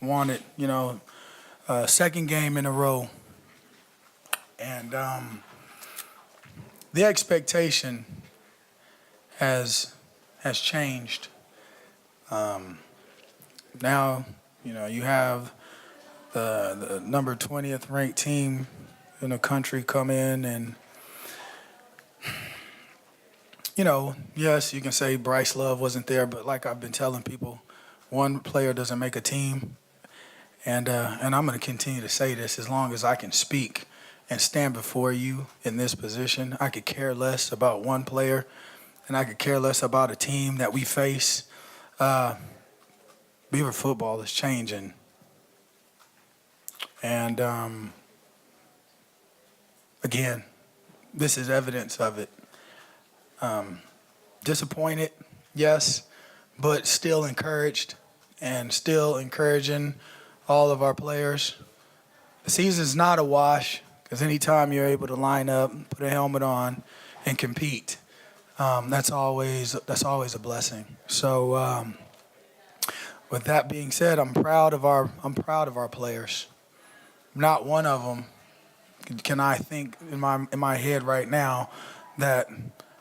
won it, second game in a row. And the expectation has changed. Now, you have the number 20th ranked team in the country come in and, yes, you can say Bryce Love wasn't there, but like I've been telling people, one player doesn't make a team. And I'm going to continue to say this as long as I can speak and stand before you in this position. I could care less about one player, and I could care less about a team that we face. Beaver football is changing. And, again, this is evidence of it. Disappointed, yes, but still encouraged and still encouraging all of our players. The season's not a wash because anytime you're able to line up, put a helmet on, and compete, that's always a blessing. So, with that being said, I'm proud of our players. Not one of them can I think in my head right now that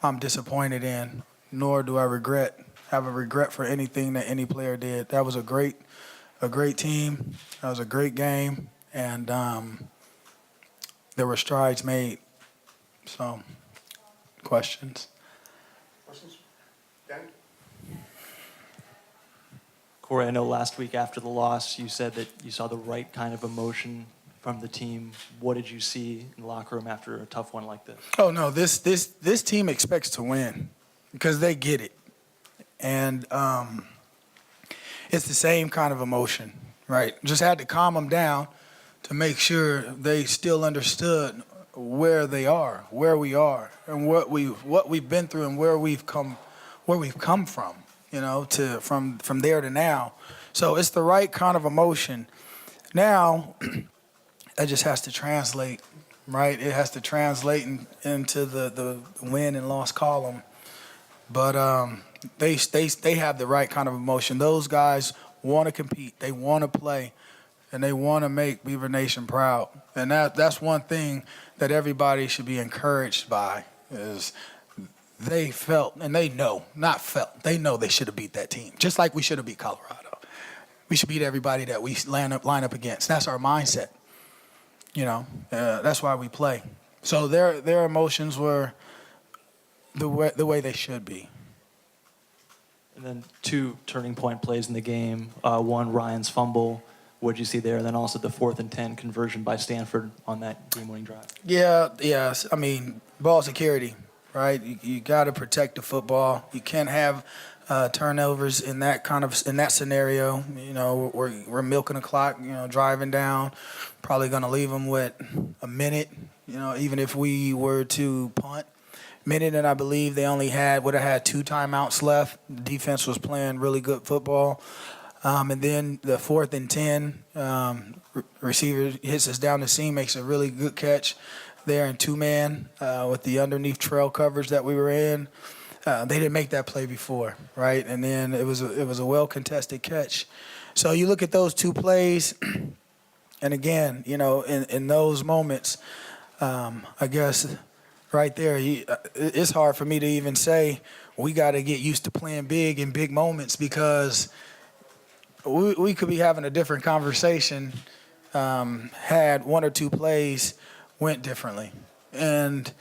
I'm disappointed in, nor do I have a regret for anything that any player did. That was a great team. That was a great game, and there were strides made. So, questions? Dan? Corey, I know last week after the loss, you said that you saw the right kind of emotion from the team. What did you see in the locker room after a tough one like this? Oh no, this team expects to win because they get it, and it's the same kind of emotion, right? Just had to calm them down to make sure they still understood where they are, where we are, and what we've been through, and where we've come from, from there to now. So it's the right kind of emotion. Now, that just has to translate, right? It has to translate into the win and loss column. But they have the right kind of emotion. Those guys want to compete. They want to play. And they want to make Beaver Nation proud. And that's one thing that everybody should be encouraged by is they felt, and they know, not felt, they know they should have beat that team. Just like we should have beat Colorado. We should beat everybody that we line up against. That's our mindset. That's why we play. So their emotions were the way they should be. And then 2 turning point plays in the game. One, Ryan's fumble. What did you see there? And then also the 4th and 10 conversion by Stanford on that game-winning drive. Yeah. I mean, ball security, right? You got to protect the football. You can't have turnovers in that scenario. We're milking the clock. Driving down, probably going to leave them with a minute. Even if we were to punt, minute, and I believe they only would have had 2 timeouts left. The defense was playing really good football. And then the 4th and 10, receiver hits us down the seam, makes a really good catch there in 2-man with the underneath trail coverage that we were in. They didn't make that play before, right? And then it was a well-contested catch. So you look at those 2 plays, and again, in those moments, I guess right there, it's hard for me to even say we got to get used to playing big in big moments because we could be having a different conversation had 1 or 2 plays went differently. And,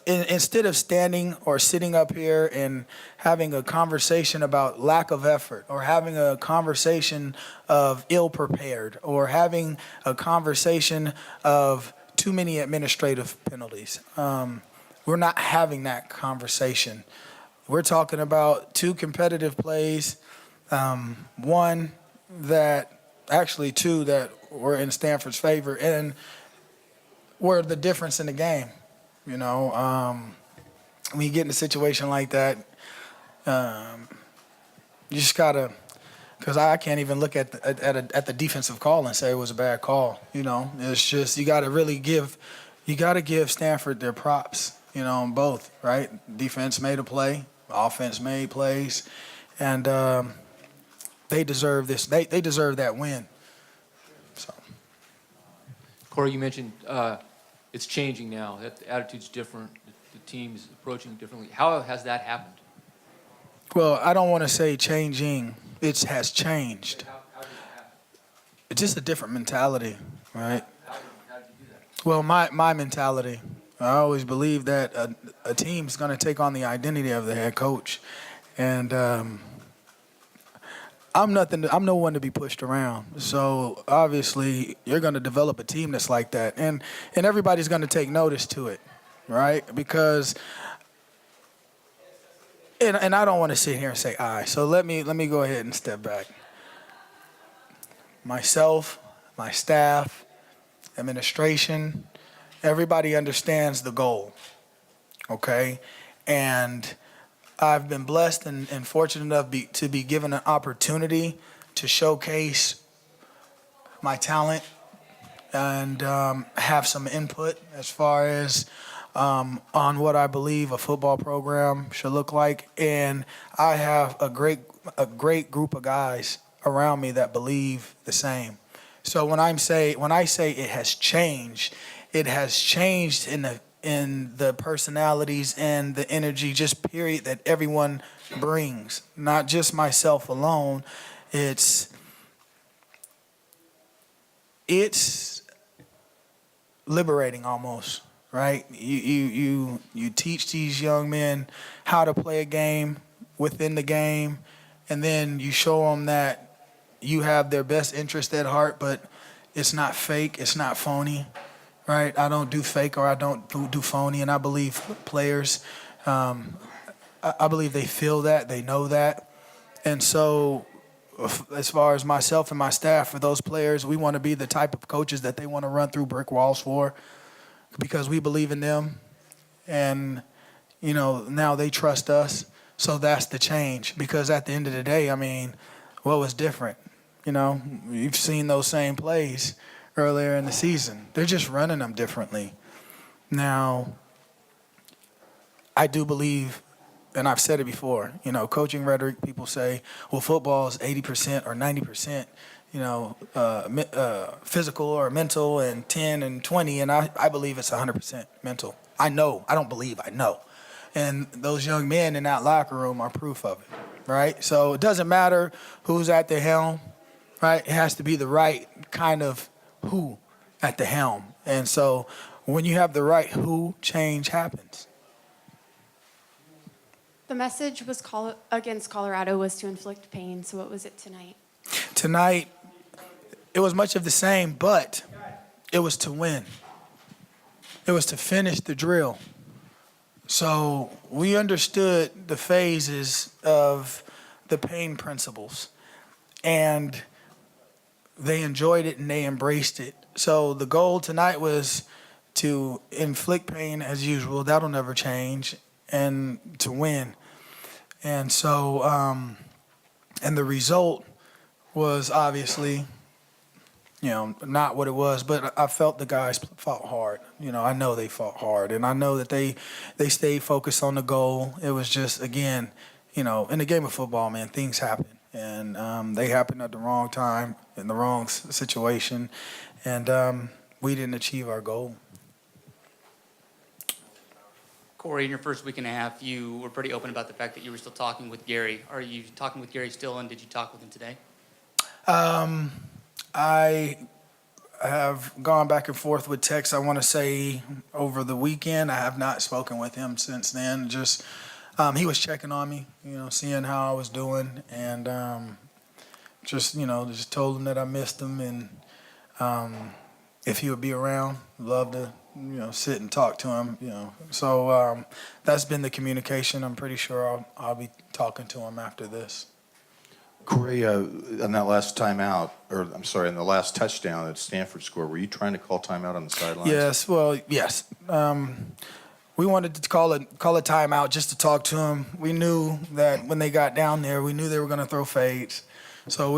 instead of standing or sitting up here and having a conversation about lack of effort or having a conversation of ill-prepared or having a conversation of too many administrative penalties, we're not having that conversation. We're talking about 2 competitive plays, one that actually 2 that were in Stanford's favor and were the difference in the game. When you get in a situation like that, you just gotta, because I can't even look at the defensive call and say it was a bad call. It's just you gotta give Stanford their props. On both, right? Defense made a play, offense made plays, and they deserve this. They deserve that win. So. Corey, you mentioned it's changing now. That the attitude's different. The team's approaching differently. How has that happened? Well, I don't want to say changing. It has changed. How did it happen? It's just a different mentality, right? How did you do that? Well, my mentality, I always believe that a team's going to take on the identity of the head coach. And I'm no one to be pushed around. So obviously you're going to develop a team that's like that. And everybody's going to take notice to it, right? Because and I don't want to sit here and say I. So let me go ahead and step back. Myself, my staff, administration, everybody understands the goal, okay? And I've been blessed and fortunate enough to be given an opportunity to showcase my talent and have some input as far as on what I believe a football program should look like. And I have a great group of guys around me that believe the same. So when I say it has changed in the personalities and the energy, just period, that everyone brings, not just myself alone. It's liberating almost, right? You teach these young men how to play a game within the game, and then you show them that you have their best interest at heart, but it's not fake, it's not phony, right? I don't do fake or I don't do phony, and I believe players, I believe they feel that, they know that. And so as far as myself and my staff, for those players, we want to be the type of coaches that they want to run through brick walls for, because we believe in them. And, now they trust us. So that's the change. Because at the end of the day, what was different? You've seen those same plays earlier in the season. They're just running them differently. Now, I do believe, and I've said it before, coaching rhetoric, people say, well, football is 80% or 90%, physical or mental, and 10 and 20, and I believe it's 100% mental. I know. I don't believe. I know. And those young men in that locker room are proof of it, right? So it doesn't matter who's at the helm, right? It has to be the right kind of who at the helm. And so when you have the right who, change happens. The message was against Colorado was to inflict pain. So what was it tonight? Tonight, it was much of the same, but it was to win. It was to finish the drill. So we understood the phases of the pain principles, and they enjoyed it and they embraced it. So the goal tonight was to inflict pain as usual. That'll never change. And to win. And so, and the result was obviously, not what it was, but I felt the guys fought hard. I know they fought hard, and I know that they stayed focused on the goal. It was just, again, in the game of football, man, things happen. And they happened at the wrong time, in the wrong situation, and we didn't achieve our goal. Corey, in your first week and a half, you were pretty open about the fact that you were still talking with Gary. Are you talking with Gary still, and did you talk with him today? I have gone back and forth with text, I want to say, over the weekend. I have not spoken with him since then. Just he was checking on me, seeing how I was doing, and just told him that I missed him, and if he would be around, love to sit and talk to him, So that's been the communication. I'm pretty sure I'll be talking to him after this. Corey, on that last timeout, in the last touchdown that Stanford scored, were you trying to call timeout on the sidelines? Yes. We wanted to call a timeout just to talk to him. We knew that when they got down there, we knew they were going to throw fades. So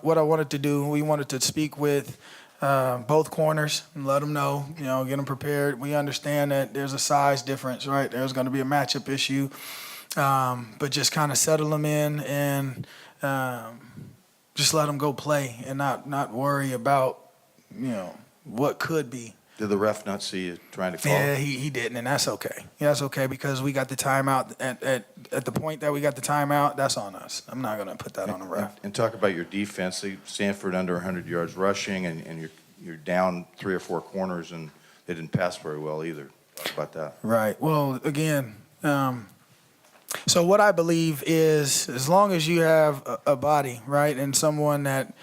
what I wanted to do, we wanted to speak with both corners and let them know, get them prepared. We understand that there's a size difference, right? There's going to be a matchup issue, but just kind of settle them in and just let them go play and not worry about, what could be. Did the ref not see you trying to call? Yeah, he didn't, and that's okay. Yeah, that's okay because we got the timeout. At the point that we got the timeout, that's on us. I'm not going to put that on the ref. And talk about your defense. Stanford under 100 yards rushing, and you're down 3 or 4 corners, and they didn't pass very well either. Talk about that. Right. Well, again, so what I believe is as long as you have a body, right, and someone that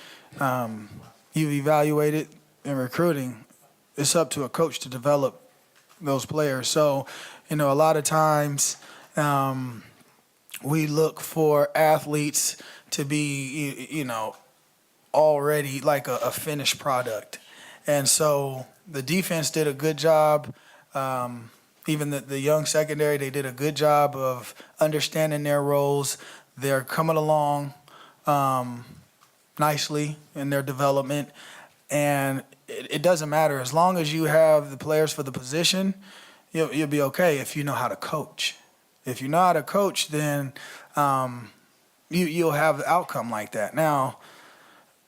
you've evaluated in recruiting, it's up to a coach to develop those players. So, a lot of times we look for athletes to be, already like a finished product. And so the defense did a good job. Even the young secondary, they did a good job of understanding their roles. They're coming along nicely in their development. And it doesn't matter. As long as you have the players for the position, you'll be okay if you know how to coach. If you know how to coach, then you'll have the outcome like that. Now,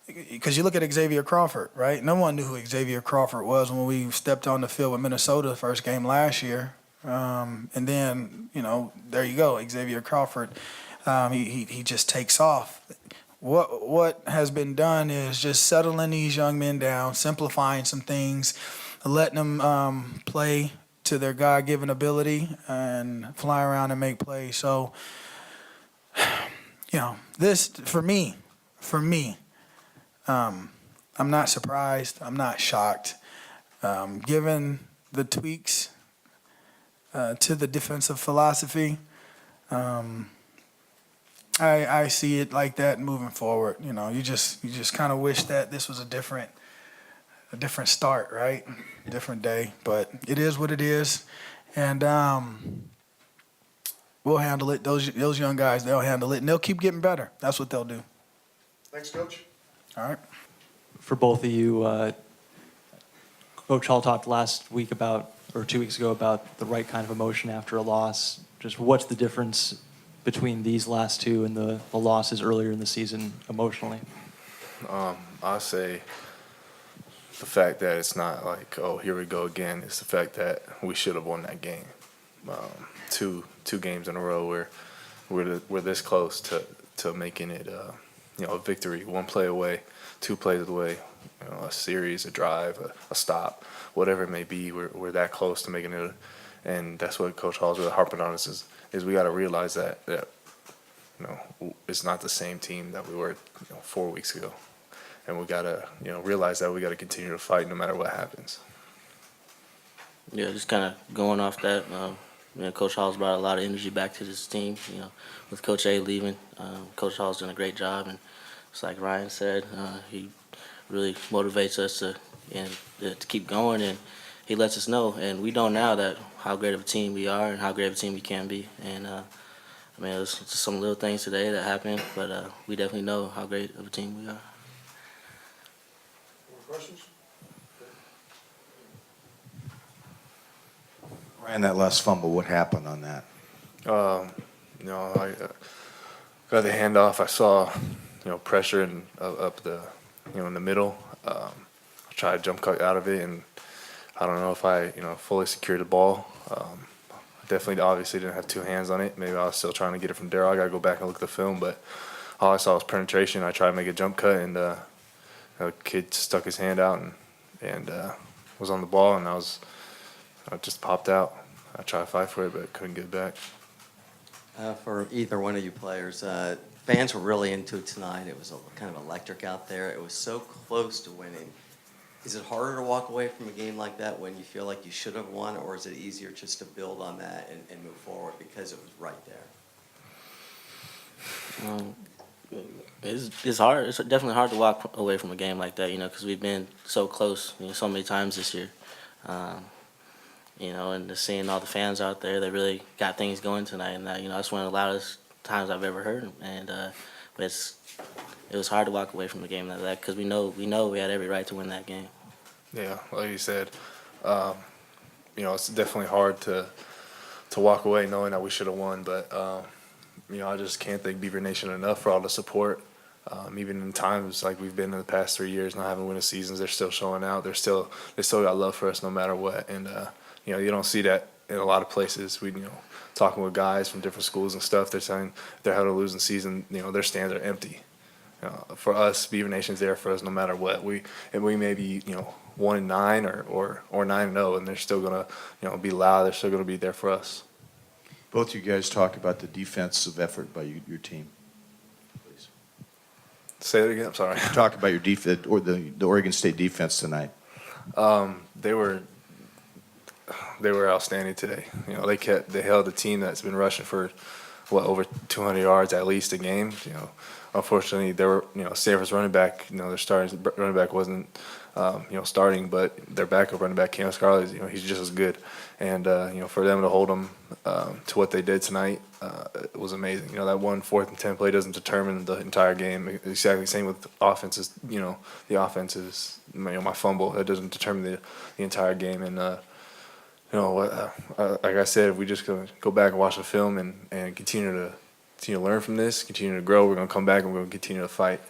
because you look at Xavier Crawford, right? No one knew who Xavier Crawford was when we stepped on the field with Minnesota the first game last year. And then, there you go, Xavier Crawford. He just takes off. What has been done is just settling these young men down, simplifying some things, letting them play to their God-given ability and fly around and make plays. So, this, for me, I'm not surprised. I'm not shocked. Given the tweaks to the defensive philosophy, I see it like that moving forward. You just kind of wish that this was a different start, right? A different day, but it is what it is, and we'll handle it. Those young guys, they'll handle it, and they'll keep getting better. That's what they'll do. Thanks, Coach. All right. For both of you, Coach Hall talked last week or 2 weeks ago about the right kind of emotion after a loss. Just what's the difference between these last two and the losses earlier in the season emotionally? I say the fact that it's not like, oh, here we go again. It's the fact that we should have won that game. Two games in a row where we're this close to making it a victory, 1 play away, 2 plays away, a series, a drive, a stop, whatever it may be. We're that close to making it, and that's what Coach Hall's really harping on us is we got to realize that it's not the same team that we were 4 weeks ago, and we got to realize that we got to continue to fight no matter what happens. Yeah, just kind of going off that. Coach Hall's brought a lot of energy back to this team. With Coach A leaving, Coach Hall's done a great job, and it's like Ryan said, he really motivates us to keep going, and he lets us know, and we know now that how great of a team we are and how great of a team we can be. And it was just some little things today that happened, but we definitely know how great of a team we are. More questions? Ryan, that last fumble, what happened on that? I got the handoff. I saw, pressure up the, in the middle. I tried to jump cut out of it, and I don't know if I, fully secured the ball. Definitely, obviously, didn't have 2 hands on it. Maybe I was still trying to get it from Darryl. I got to go back and look at the film, but all I saw was penetration. I tried to make a jump cut, and a kid stuck his hand out and was on the ball, and I just popped out. I tried to fight for it, but couldn't get it back. For either one of you players, fans were really into it tonight. It was kind of electric out there. It was so close to winning. Is it harder to walk away from a game like that when you feel like you should have won, or is it easier just to build on that and move forward because it was right there? It's hard. It's definitely hard to walk away from a game like that, because we've been so close, so many times this year. And just seeing all the fans out there, they really got things going tonight, and that's one of the loudest times I've ever heard. And but it was hard to walk away from a game like that because we know we had every right to win that game. Yeah, like you said, it's definitely hard to walk away knowing that we should have won, but I just can't thank Beaver Nation enough for all the support. Even in times like we've been in the past 3 years not having winning seasons, they're still showing out. They still got love for us no matter what. And you don't see that in a lot of places. Talking with guys from different schools and stuff, they're saying if they're having a losing season, their stands are empty. For us, Beaver Nation's there for us no matter what. We may be 1-9 or 9-0, and they're still gonna be loud. They're still gonna be there for us. Both you guys talk about the defensive effort by your team. Please. Say that again. I'm sorry. Talk about your defense or the Oregon State defense tonight. They were outstanding today. They held a team that's been rushing for over 200 yards at least a game. Unfortunately, Stanford's running back. Their starting running back wasn't starting, but their backup running back, Cam Scarlett, he's just as good. And for them to hold them to what they did tonight, it was amazing. That 1 4th and 10 play doesn't determine the entire game. Exactly the same with offenses. The offense is my fumble that doesn't determine the entire game. And like I said, if we just go back and watch the film and continue to learn from this, continue to grow, we're going to come back and we're going to continue to fight.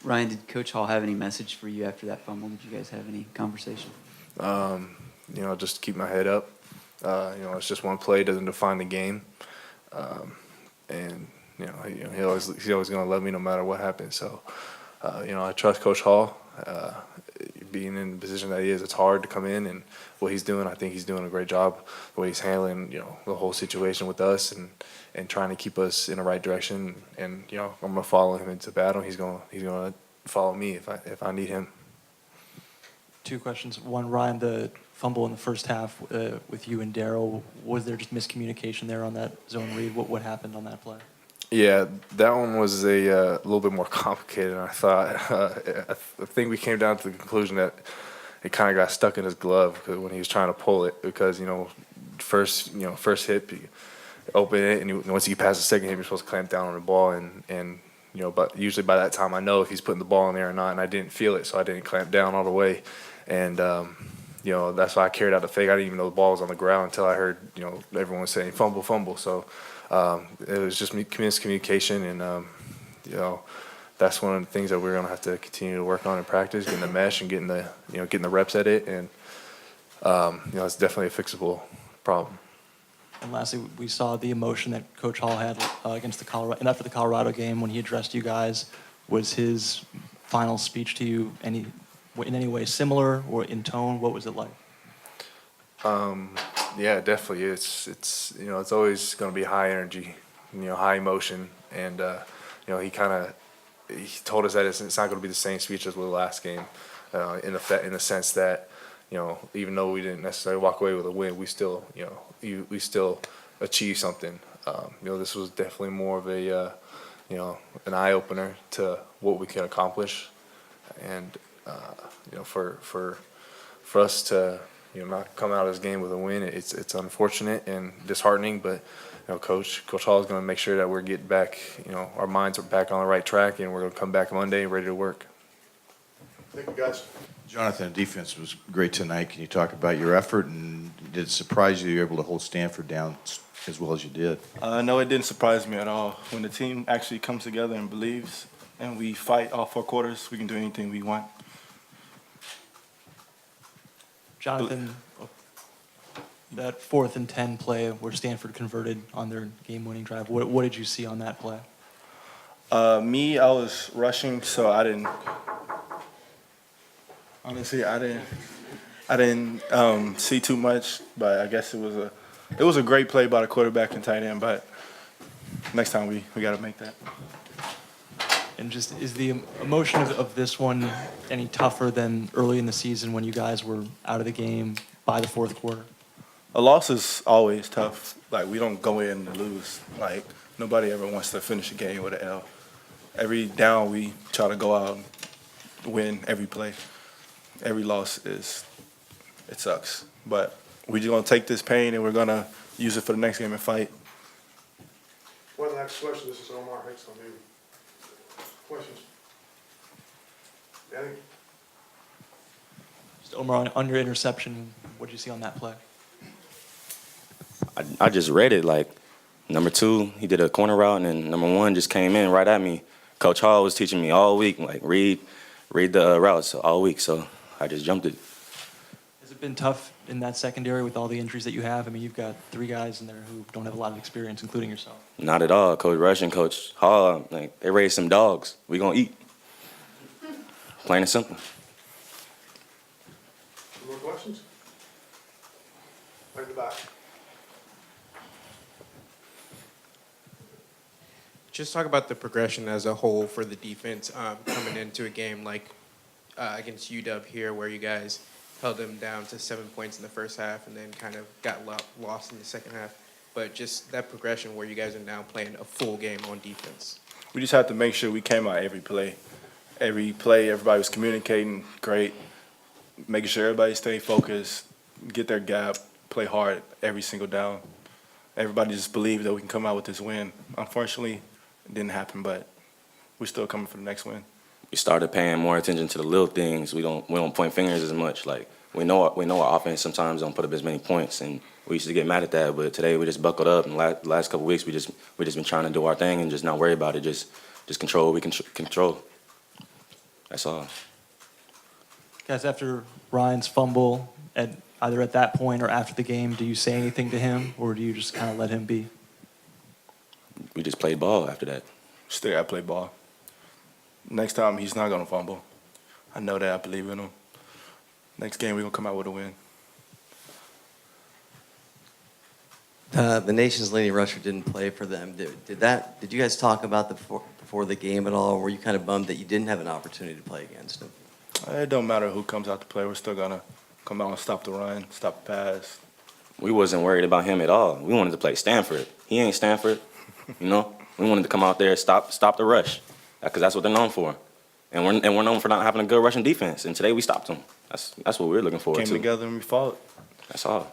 Ryan, did Coach Hall have any message for you after that fumble? Did you guys have any conversation? Just keep my head up. It's just one play, doesn't define the game. And he's always going to love me no matter what happens. So, I trust Coach Hall. Being in the position that he is, it's hard to come in, and what he's doing, I think he's doing a great job. The way he's handling, the whole situation with us and trying to keep us in the right direction. And I'm gonna follow him into battle. He's gonna follow me if I need him. 2 questions. One, Ryan, the fumble in the first half with you and Darryl, was there just miscommunication there on that zone read? What happened on that play? Yeah, that one was a little bit more complicated than I thought. I think we came down to the conclusion that it kind of got stuck in his glove when he was trying to pull it because first hit, you open it, and once you pass the second hit, you're supposed to clamp down on the ball, and but usually by that time I know if he's putting the ball in there or not, and I didn't feel it, so I didn't clamp down all the way, and that's why I carried out the fake. I didn't even know the ball was on the ground until I heard everyone saying fumble, so. It was just miscommunication, and that's one of the things that we're going to have to continue to work on in practice, getting the mesh and getting the reps at it, and it's definitely a fixable problem. And lastly, we saw the emotion that Coach Hall had against the Colorado, and after the Colorado game when he addressed you guys. Was his final speech to you in any way similar or in tone? What was it like? Yeah, definitely. It's always going to be high energy, high emotion, and he told us that it's not going to be the same speech as with the last game, in the sense that even though we didn't necessarily walk away with a win, we still we still achieved something. This was definitely more of a an eye opener to what we can accomplish, and for us to not come out of this game with a win, it's unfortunate and disheartening, but Coach Hall is going to make sure that we're getting back, our minds are back on the right track, and we're going to come back Monday ready to work. Thank you, guys. Jonathan, the defense was great tonight. Can you talk about your effort, and did it surprise you were able to hold Stanford down as well as you did? No, it didn't surprise me at all. When the team actually comes together and believes, and we fight all 4 quarters, we can do anything we want. Jonathan, that 4th and 10 play where Stanford converted on their game-winning drive, what did you see on that play? I was rushing, so I didn't. Honestly, I didn't see too much, but I guess it was a great play by the quarterback and tight end. But next time we got to make that. And just is the emotion of this one any tougher than early in the season when you guys were out of the game by the 4th quarter? A loss is always tough. Like, we don't go in to lose. Like, nobody ever wants to finish a game with an L. Every down, we try to go out and win every play. Every loss it sucks. But we're just going to take this pain and we're going to use it for the next game and fight. One last question. This is Omar Hicks on Navy. Questions? Danny? Just Omar, on your interception, what did you see on that play? I just read it like Number 2, he did a corner route, and then number 1 just came in right at me. Coach Hall was teaching me all week, like read the routes all week, so I just jumped it. Has it been tough in that secondary with all the injuries that you have? I mean, you've got 3 guys in there who don't have a lot of experience, including yourself. Not at all. Coach Rush and Coach Hall, like, they raised some dogs. We gonna eat. Plain and simple. Any more questions? Right in the back. Just talk about the progression as a whole for the defense coming into a game like against UW here, where you guys held them down to 7 points in the first half and then kind of got lost in the second half. But just that progression where you guys are now playing a full game on defense. We just have to make sure we came out every play. Every play, everybody was communicating great, making sure everybody stay focused, get their gap, play hard every single down. Everybody just believed that we can come out with this win. Unfortunately, it didn't happen, but we're still coming for the next win. We started paying more attention to the little things. We don't point fingers as much. Like we know our offense sometimes don't put up as many points, and we used to get mad at that. But today we just buckled up, and the last couple of weeks we just been trying to do our thing and just not worry about it. Just control what we can control. That's all. Guys, after Ryan's fumble, either at that point or after the game, do you say anything to him, or do you just kind of let him be? We just played ball after that. Still got to play ball. Next time, he's not going to fumble. I know that. I believe in him. Next game, we're going to come out with a win. The nation's leading rusher didn't play for them. Did you guys talk about before the game at all? Or were you kind of bummed that you didn't have an opportunity to play against him? It don't matter who comes out to play. We're still going to come out and stop the run, stop the pass. We wasn't worried about him at all. We wanted to play Stanford. He ain't Stanford, you know. We wanted to come out there, stop the rush, because that's what they're known for. And we're known for not having a good rushing defense. And today we stopped them. That's what we're looking forward to. Came together and we fought. That's all.